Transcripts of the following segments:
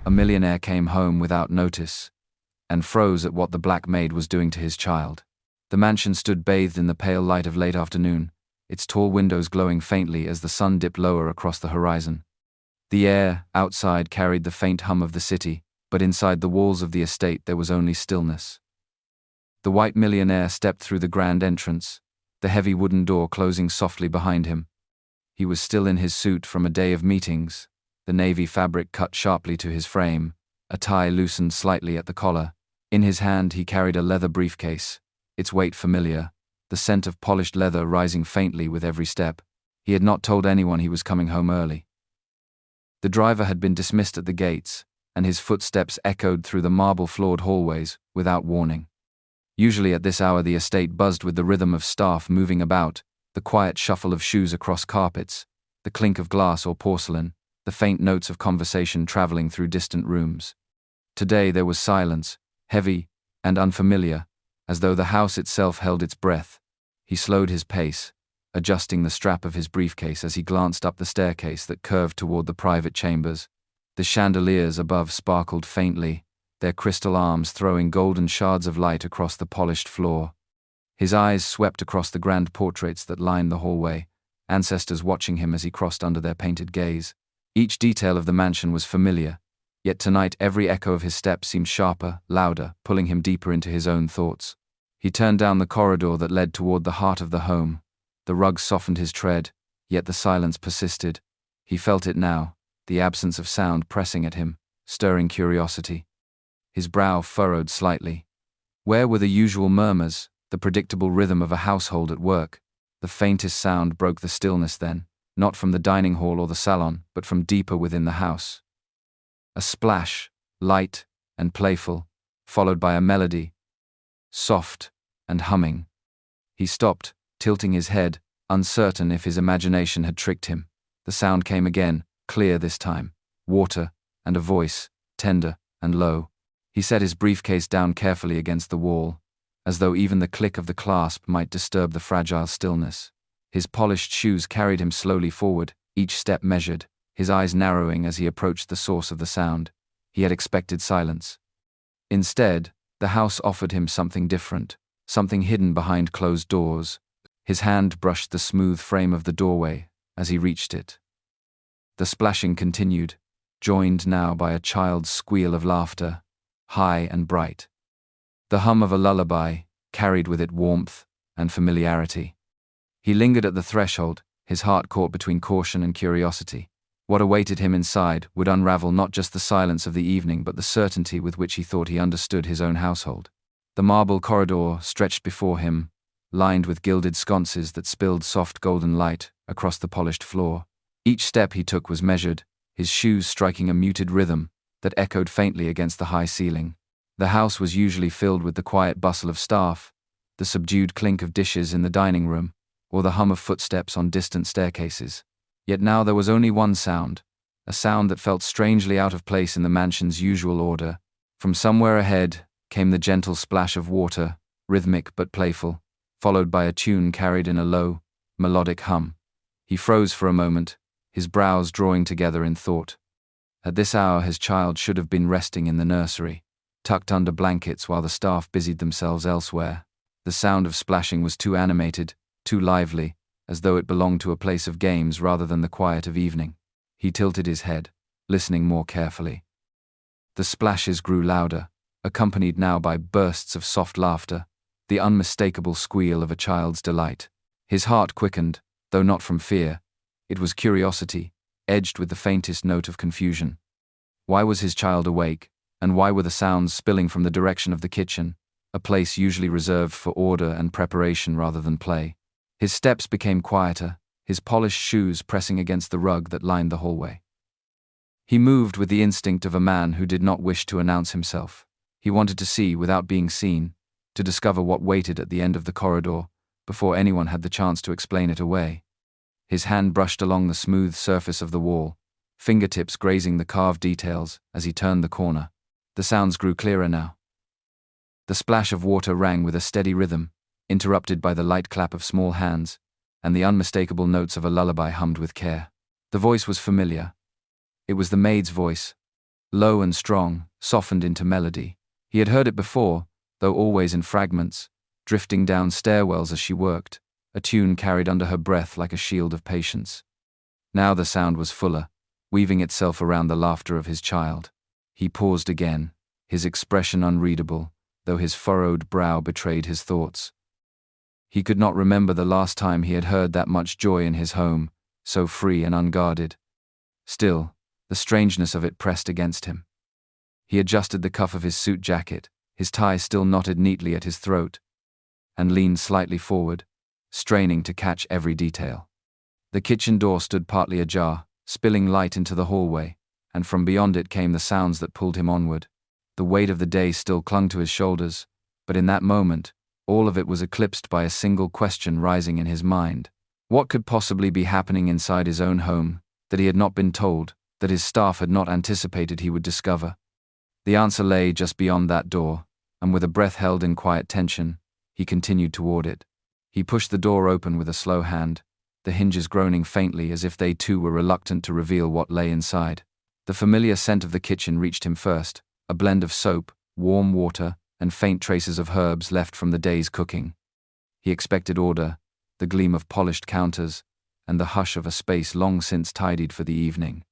A millionaire came home without notice and froze at what the black maid was doing to his child. The mansion stood bathed in the pale light of late afternoon, its tall windows glowing faintly as the sun dipped lower across the horizon. The air outside carried the faint hum of the city, but inside the walls of the estate there was only stillness. The white millionaire stepped through the grand entrance, the heavy wooden door closing softly behind him. He was still in his suit from a day of meetings, the navy fabric cut sharply to his frame, a tie loosened slightly at the collar. In his hand he carried a leather briefcase, its weight familiar, the scent of polished leather rising faintly with every step. He had not told anyone he was coming home early. The driver had been dismissed at the gates, and his footsteps echoed through the marble-floored hallways without warning. Usually at this hour the estate buzzed with the rhythm of staff moving about, the quiet shuffle of shoes across carpets, the clink of glass or porcelain, the faint notes of conversation traveling through distant rooms. Today there was silence, heavy and unfamiliar, as though the house itself held its breath. He slowed his pace, adjusting the strap of his briefcase as he glanced up the staircase that curved toward the private chambers. The chandeliers above sparkled faintly, their crystal arms throwing golden shards of light across the polished floor. His eyes swept across the grand portraits that lined the hallway, ancestors watching him as he crossed under their painted gaze. Each detail of the mansion was familiar, yet tonight every echo of his steps seemed sharper, louder, pulling him deeper into his own thoughts. He turned down the corridor that led toward the heart of the home. The rug softened his tread, yet the silence persisted. He felt it now, the absence of sound pressing at him, stirring curiosity. His brow furrowed slightly. Where were the usual murmurs, the predictable rhythm of a household at work? The faintest sound broke the stillness then, not from the dining hall or the salon, but from deeper within the house. A splash, light and playful, followed by a melody, soft and humming. He stopped, tilting his head, uncertain if his imagination had tricked him. The sound came again, clear this time, water, and a voice, tender and low. He set his briefcase down carefully against the wall, as though even the click of the clasp might disturb the fragile stillness. His polished shoes carried him slowly forward, each step measured, his eyes narrowing as he approached the source of the sound. He had expected silence. Instead, the house offered him something different, something hidden behind closed doors. His hand brushed the smooth frame of the doorway as he reached it. The splashing continued, joined now by a child's squeal of laughter, high and bright. The hum of a lullaby carried with it warmth and familiarity. He lingered at the threshold, his heart caught between caution and curiosity. What awaited him inside would unravel not just the silence of the evening but the certainty with which he thought he understood his own household. The marble corridor stretched before him, lined with gilded sconces that spilled soft golden light across the polished floor. Each step he took was measured, his shoes striking a muted rhythm that echoed faintly against the high ceiling. The house was usually filled with the quiet bustle of staff, the subdued clink of dishes in the dining room, or the hum of footsteps on distant staircases. Yet now there was only one sound, a sound that felt strangely out of place in the mansion's usual order. From somewhere ahead came the gentle splash of water, rhythmic but playful, followed by a tune carried in a low, melodic hum. He froze for a moment, his brows drawing together in thought. At this hour his child should have been resting in the nursery, tucked under blankets while the staff busied themselves elsewhere. The sound of splashing was too animated, too lively, as though it belonged to a place of games rather than the quiet of evening. He tilted his head, listening more carefully. The splashes grew louder, accompanied now by bursts of soft laughter, the unmistakable squeal of a child's delight. His heart quickened, though not from fear. It was curiosity, edged with the faintest note of confusion. Why was his child awake, and why were the sounds spilling from the direction of the kitchen, a place usually reserved for order and preparation rather than play? His steps became quieter, his polished shoes pressing against the rug that lined the hallway. He moved with the instinct of a man who did not wish to announce himself. He wanted to see without being seen, to discover what waited at the end of the corridor, before anyone had the chance to explain it away. His hand brushed along the smooth surface of the wall, fingertips grazing the carved details as he turned the corner. The sounds grew clearer now. The splash of water rang with a steady rhythm, interrupted by the light clap of small hands, and the unmistakable notes of a lullaby hummed with care. The voice was familiar. It was the maid's voice, low and strong, softened into melody. He had heard it before, though always in fragments, drifting down stairwells as she worked, a tune carried under her breath like a shield of patience. Now the sound was fuller, weaving itself around the laughter of his child. He paused again, his expression unreadable, though his furrowed brow betrayed his thoughts. He could not remember the last time he had heard that much joy in his home, so free and unguarded. Still, the strangeness of it pressed against him. He adjusted the cuff of his suit jacket, his tie still knotted neatly at his throat, and leaned slightly forward, straining to catch every detail. The kitchen door stood partly ajar, spilling light into the hallway, and from beyond it came the sounds that pulled him onward. The weight of the day still clung to his shoulders, but in that moment, all of it was eclipsed by a single question rising in his mind. What could possibly be happening inside his own home, that he had not been told, that his staff had not anticipated he would discover? The answer lay just beyond that door, and with a breath held in quiet tension, he continued toward it. He pushed the door open with a slow hand, the hinges groaning faintly as if they too were reluctant to reveal what lay inside. The familiar scent of the kitchen reached him first, a blend of soap, warm water, and faint traces of herbs left from the day's cooking. He expected order, the gleam of polished counters, and the hush of a space long since tidied for the evening.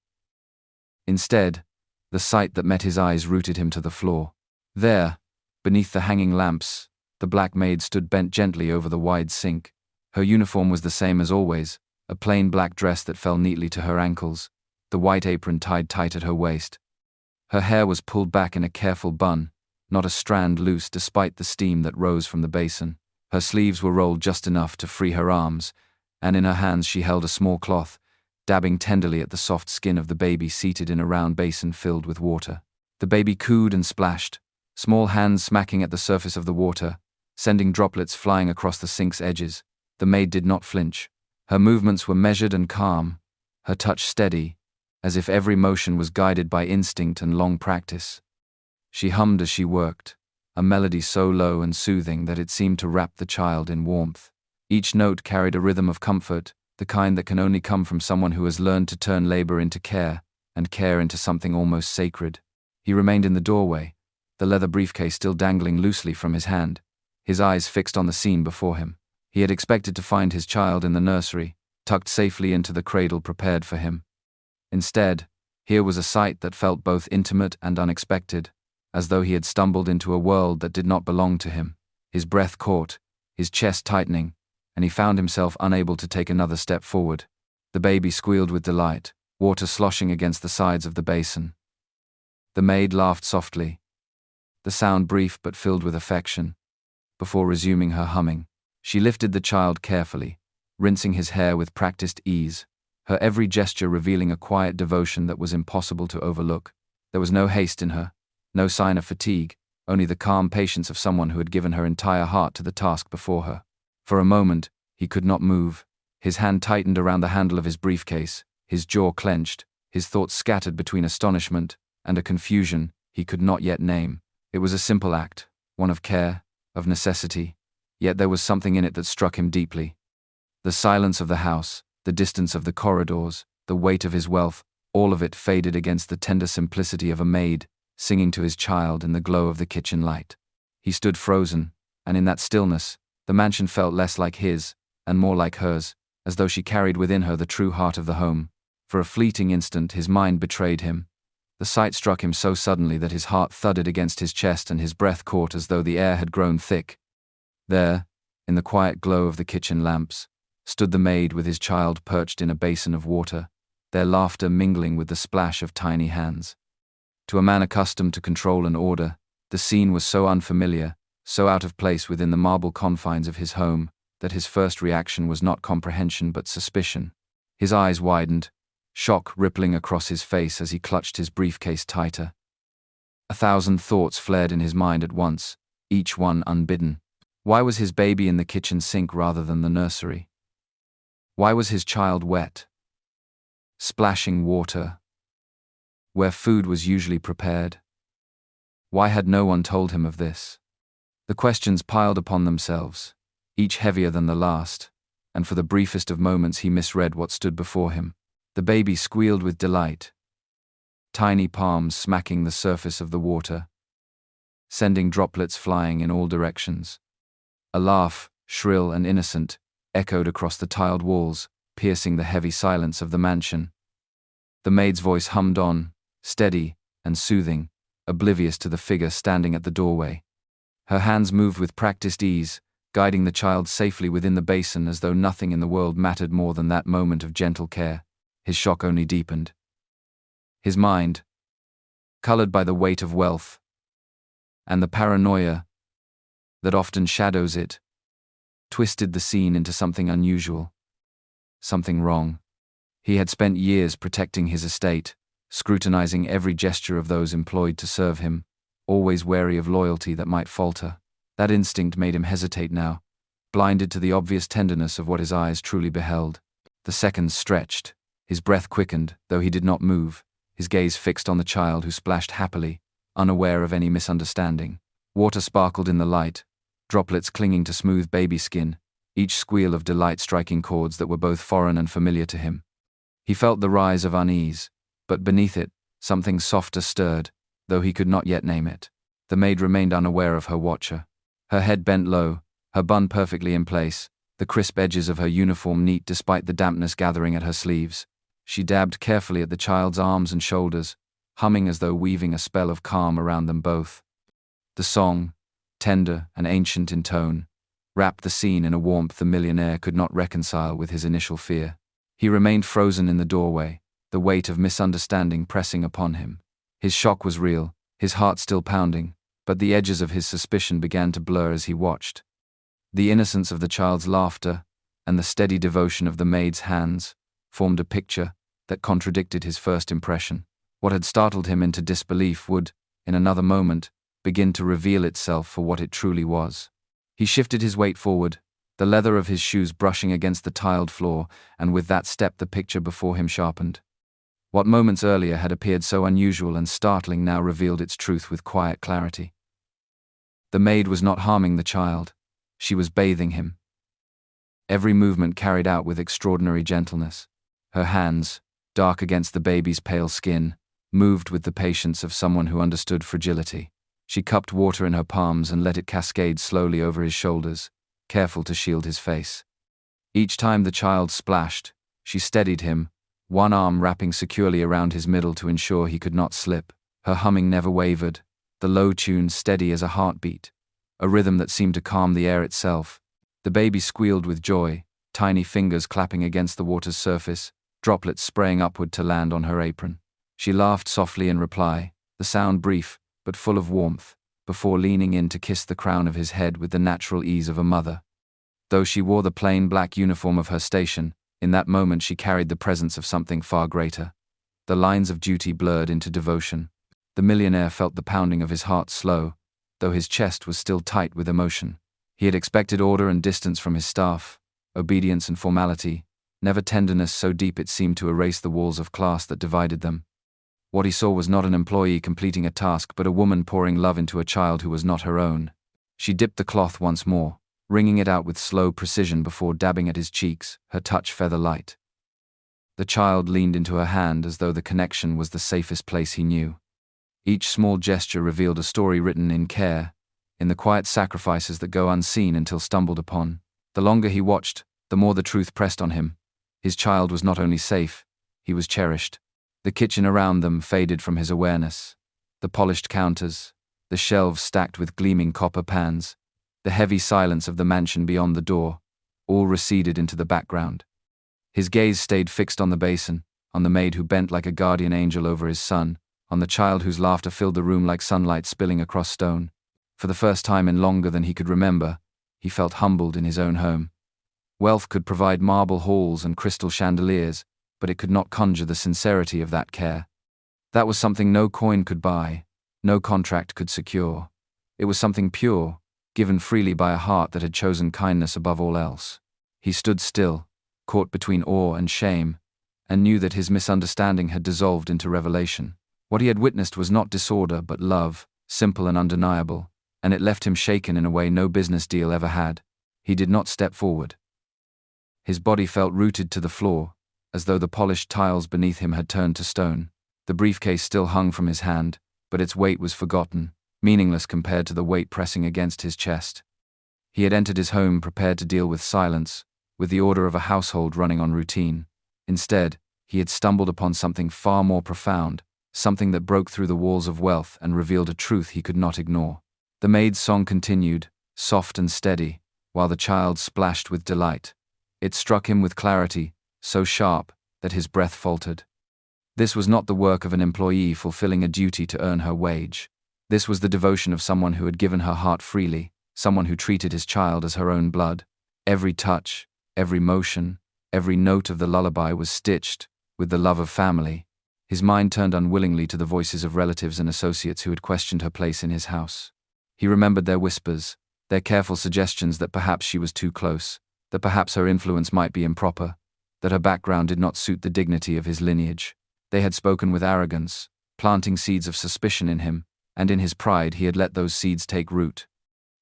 Instead, the sight that met his eyes rooted him to the floor. There, beneath the hanging lamps, the black maid stood bent gently over the wide sink. Her uniform was the same as always, a plain black dress that fell neatly to her ankles, the white apron tied tight at her waist. Her hair was pulled back in a careful bun, not a strand loose despite the steam that rose from the basin. Her sleeves were rolled just enough to free her arms, and in her hands she held a small cloth, dabbing tenderly at the soft skin of the baby seated in a round basin filled with water. The baby cooed and splashed, small hands smacking at the surface of the water, sending droplets flying across the sink's edges. The maid did not flinch. Her movements were measured and calm, her touch steady, as if every motion was guided by instinct and long practice. She hummed as she worked, a melody so low and soothing that it seemed to wrap the child in warmth. Each note carried a rhythm of comfort, the kind that can only come from someone who has learned to turn labor into care, and care into something almost sacred. He remained in the doorway, the leather briefcase still dangling loosely from his hand, his eyes fixed on the scene before him. He had expected to find his child in the nursery, tucked safely into the cradle prepared for him. Instead, here was a sight that felt both intimate and unexpected, as though he had stumbled into a world that did not belong to him. His breath caught, his chest tightening, and he found himself unable to take another step forward. The baby squealed with delight, water sloshing against the sides of the basin. The maid laughed softly, the sound brief but filled with affection. Before resuming her humming, she lifted the child carefully, rinsing his hair with practiced ease, her every gesture revealing a quiet devotion that was impossible to overlook. There was no haste in her, no sign of fatigue, only the calm patience of someone who had given her entire heart to the task before her. For a moment, he could not move. His hand tightened around the handle of his briefcase, his jaw clenched, his thoughts scattered between astonishment and a confusion he could not yet name. It was a simple act, one of care, of necessity, yet there was something in it that struck him deeply. The silence of the house, the distance of the corridors, the weight of his wealth, all of it faded against the tender simplicity of a maid, singing to his child in the glow of the kitchen light. He stood frozen, and in that stillness, the mansion felt less like his, and more like hers, as though she carried within her the true heart of the home. For a fleeting instant his mind betrayed him. The sight struck him so suddenly that his heart thudded against his chest and his breath caught as though the air had grown thick. There, in the quiet glow of the kitchen lamps, stood the maid with his child perched in a basin of water, their laughter mingling with the splash of tiny hands. To a man accustomed to control and order, the scene was so unfamiliar, so out of place within the marble confines of his home, that his first reaction was not comprehension but suspicion. His eyes widened, shock rippling across his face as he clutched his briefcase tighter. 1,000 thoughts flared in his mind at once, each one unbidden. Why was his baby in the kitchen sink rather than the nursery? Why was his child wet, splashing water, where food was usually prepared? Why had no one told him of this? The questions piled upon themselves, each heavier than the last, and for the briefest of moments he misread what stood before him. The baby squealed with delight, tiny palms smacking the surface of the water, sending droplets flying in all directions. A laugh, shrill and innocent, echoed across the tiled walls, piercing the heavy silence of the mansion. The maid's voice hummed on, steady and soothing, oblivious to the figure standing at the doorway. Her hands moved with practiced ease, guiding the child safely within the basin as though nothing in the world mattered more than that moment of gentle care. His shock only deepened. His mind, colored by the weight of wealth and the paranoia that often shadows it, twisted the scene into something unusual, something wrong. He had spent years protecting his estate, scrutinizing every gesture of those employed to serve him, always wary of loyalty that might falter. That instinct made him hesitate now, blinded to the obvious tenderness of what his eyes truly beheld. The seconds stretched, his breath quickened, though he did not move, his gaze fixed on the child who splashed happily, unaware of any misunderstanding. Water sparkled in the light, droplets clinging to smooth baby skin, each squeal of delight striking chords that were both foreign and familiar to him. He felt the rise of unease, but beneath it, something softer stirred, though he could not yet name it. The maid remained unaware of her watcher. Her head bent low, her bun perfectly in place, the crisp edges of her uniform neat despite the dampness gathering at her sleeves. She dabbed carefully at the child's arms and shoulders, humming as though weaving a spell of calm around them both. The song, tender and ancient in tone, wrapped the scene in a warmth the millionaire could not reconcile with his initial fear. He remained frozen in the doorway, the weight of misunderstanding pressing upon him. His shock was real, his heart still pounding, but the edges of his suspicion began to blur as he watched. The innocence of the child's laughter and the steady devotion of the maid's hands formed a picture that contradicted his first impression. What had startled him into disbelief would, in another moment, begin to reveal itself for what it truly was. He shifted his weight forward, the leather of his shoes brushing against the tiled floor, and with that step the picture before him sharpened. What moments earlier had appeared so unusual and startling now revealed its truth with quiet clarity. The maid was not harming the child, she was bathing him. Every movement carried out with extraordinary gentleness. Her hands, dark against the baby's pale skin, moved with the patience of someone who understood fragility. She cupped water in her palms and let it cascade slowly over his shoulders, careful to shield his face. Each time the child splashed, she steadied him, one arm wrapping securely around his middle to ensure he could not slip. Her humming never wavered, the low tune steady as a heartbeat, a rhythm that seemed to calm the air itself. The baby squealed with joy, tiny fingers clapping against the water's surface, droplets spraying upward to land on her apron. She laughed softly in reply, the sound brief, but full of warmth, before leaning in to kiss the crown of his head with the natural ease of a mother. Though she wore the plain black uniform of her station, in that moment she carried the presence of something far greater. The lines of duty blurred into devotion. The millionaire felt the pounding of his heart slow, though his chest was still tight with emotion. He had expected order and distance from his staff, obedience and formality, never tenderness so deep it seemed to erase the walls of class that divided them. What he saw was not an employee completing a task but a woman pouring love into a child who was not her own. She dipped the cloth once more, wringing it out with slow precision before dabbing at his cheeks, her touch feather light. The child leaned into her hand as though the connection was the safest place he knew. Each small gesture revealed a story written in care, in the quiet sacrifices that go unseen until stumbled upon. The longer he watched, the more the truth pressed on him. His child was not only safe, he was cherished. The kitchen around them faded from his awareness. The polished counters, the shelves stacked with gleaming copper pans, the heavy silence of the mansion beyond the door, all receded into the background. His gaze stayed fixed on the basin, on the maid who bent like a guardian angel over his son, on the child whose laughter filled the room like sunlight spilling across stone. For the first time in longer than he could remember, he felt humbled in his own home. Wealth could provide marble halls and crystal chandeliers, but it could not conjure the sincerity of that care. That was something no coin could buy, no contract could secure. It was something pure, given freely by a heart that had chosen kindness above all else. He stood still, caught between awe and shame, and knew that his misunderstanding had dissolved into revelation. What he had witnessed was not disorder but love, simple and undeniable, and it left him shaken in a way no business deal ever had. He did not step forward. His body felt rooted to the floor, as though the polished tiles beneath him had turned to stone. The briefcase still hung from his hand, but its weight was forgotten, meaningless compared to the weight pressing against his chest. He had entered his home prepared to deal with silence, with the order of a household running on routine. Instead, he had stumbled upon something far more profound, something that broke through the walls of wealth and revealed a truth he could not ignore. The maid's song continued, soft and steady, while the child splashed with delight. It struck him with clarity, so sharp that his breath faltered. This was not the work of an employee fulfilling a duty to earn her wage. This was the devotion of someone who had given her heart freely, someone who treated his child as her own blood. Every touch, every motion, every note of the lullaby was stitched with the love of family. His mind turned unwillingly to the voices of relatives and associates who had questioned her place in his house. He remembered their whispers, their careful suggestions that perhaps she was too close, that perhaps her influence might be improper, that her background did not suit the dignity of his lineage. They had spoken with arrogance, planting seeds of suspicion in him, and in his pride he had let those seeds take root.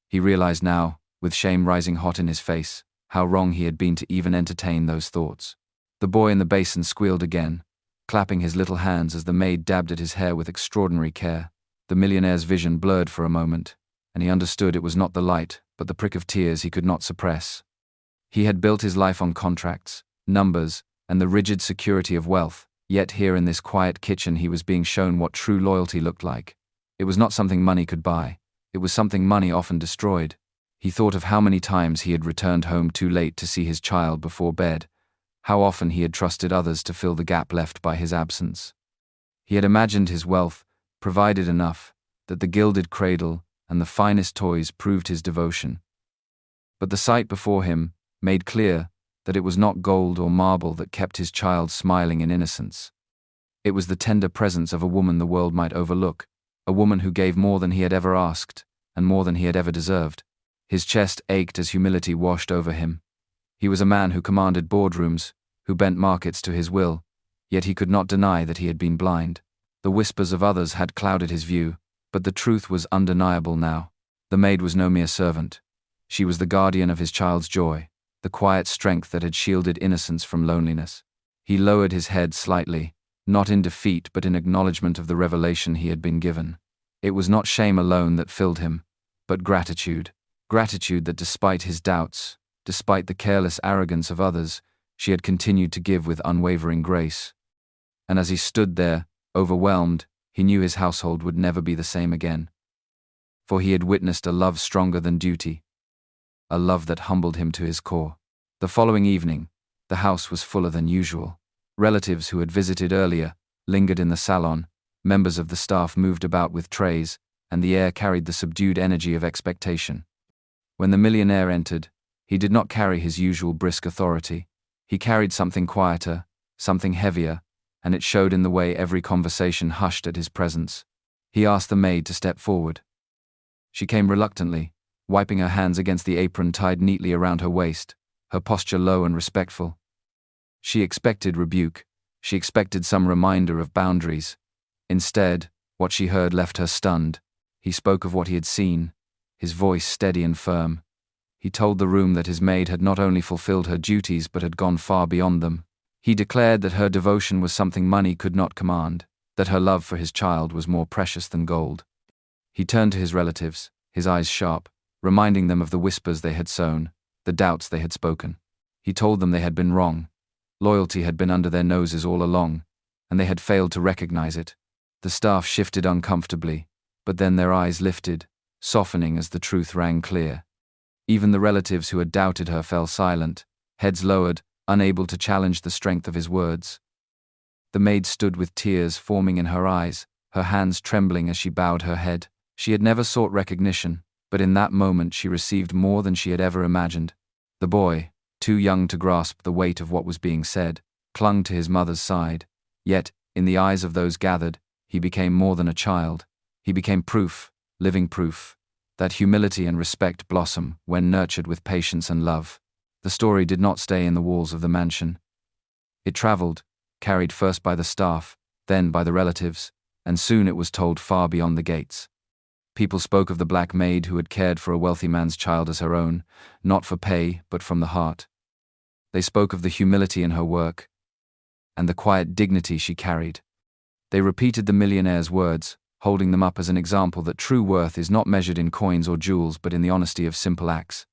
He realized now, with shame rising hot in his face, how wrong he had been to even entertain those thoughts. The boy in the basin squealed again, clapping his little hands as the maid dabbed at his hair with extraordinary care. The millionaire's vision blurred for a moment, and he understood it was not the light, but the prick of tears he could not suppress. He had built his life on contracts, numbers, and the rigid security of wealth, yet here in this quiet kitchen he was being shown what true loyalty looked like. It was not something money could buy. It was something money often destroyed. He thought of how many times he had returned home too late to see his child before bed, how often he had trusted others to fill the gap left by his absence. He had imagined his wealth provided enough, that the gilded cradle and the finest toys proved his devotion. But the sight before him made clear that it was not gold or marble that kept his child smiling in innocence. It was the tender presence of a woman the world might overlook, a woman who gave more than he had ever asked, and more than he had ever deserved. His chest ached as humility washed over him. He was a man who commanded boardrooms, who bent markets to his will, yet he could not deny that he had been blind. The whispers of others had clouded his view, but the truth was undeniable now. The maid was no mere servant. She was the guardian of his child's joy, the quiet strength that had shielded innocence from loneliness. He lowered his head slightly, not in defeat but in acknowledgement of the revelation he had been given. It was not shame alone that filled him, but gratitude. Gratitude that despite his doubts, despite the careless arrogance of others, she had continued to give with unwavering grace. And as he stood there, overwhelmed, he knew his household would never be the same again. For he had witnessed a love stronger than duty, a love that humbled him to his core. The following evening, the house was fuller than usual. Relatives who had visited earlier lingered in the salon, members of the staff moved about with trays, and the air carried the subdued energy of expectation. When the millionaire entered, he did not carry his usual brisk authority. He carried something quieter, something heavier, and it showed in the way every conversation hushed at his presence. He asked the maid to step forward. She came reluctantly, wiping her hands against the apron tied neatly around her waist, her posture low and respectful. She expected rebuke. She expected some reminder of boundaries. Instead, what she heard left her stunned. He spoke of what he had seen, his voice steady and firm. He told the room that his maid had not only fulfilled her duties but had gone far beyond them. He declared that her devotion was something money could not command, that her love for his child was more precious than gold. He turned to his relatives, his eyes sharp, reminding them of the whispers they had sown, the doubts they had spoken. He told them they had been wrong. Loyalty had been under their noses all along, and they had failed to recognize it. The staff shifted uncomfortably, but then their eyes lifted, softening as the truth rang clear. Even the relatives who had doubted her fell silent, heads lowered, unable to challenge the strength of his words. The maid stood with tears forming in her eyes, her hands trembling as she bowed her head. She had never sought recognition, but in that moment she received more than she had ever imagined. The boy, too young to grasp the weight of what was being said, clung to his mother's side. Yet, in the eyes of those gathered, he became more than a child. He became proof, living proof, that humility and respect blossom when nurtured with patience and love. The story did not stay in the walls of the mansion. It traveled, carried first by the staff, then by the relatives, and soon it was told far beyond the gates. People spoke of the black maid who had cared for a wealthy man's child as her own, not for pay, but from the heart. They spoke of the humility in her work, and the quiet dignity she carried. They repeated the millionaire's words, holding them up as an example that true worth is not measured in coins or jewels but in the honesty of simple acts.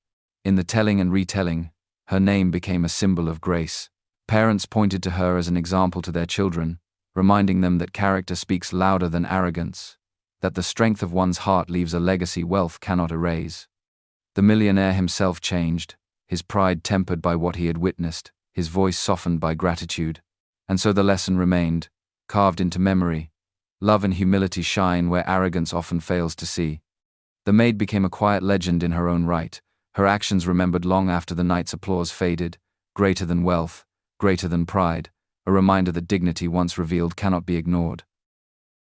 In the telling and retelling, her name became a symbol of grace. Parents pointed to her as an example to their children, reminding them that character speaks louder than arrogance, that the strength of one's heart leaves a legacy wealth cannot erase. The millionaire himself changed, his pride tempered by what he had witnessed, his voice softened by gratitude. And so the lesson remained, carved into memory. Love and humility shine where arrogance often fails to see. The maid became a quiet legend in her own right, her actions remembered long after the night's applause faded, greater than wealth, greater than pride, a reminder that dignity once revealed cannot be ignored.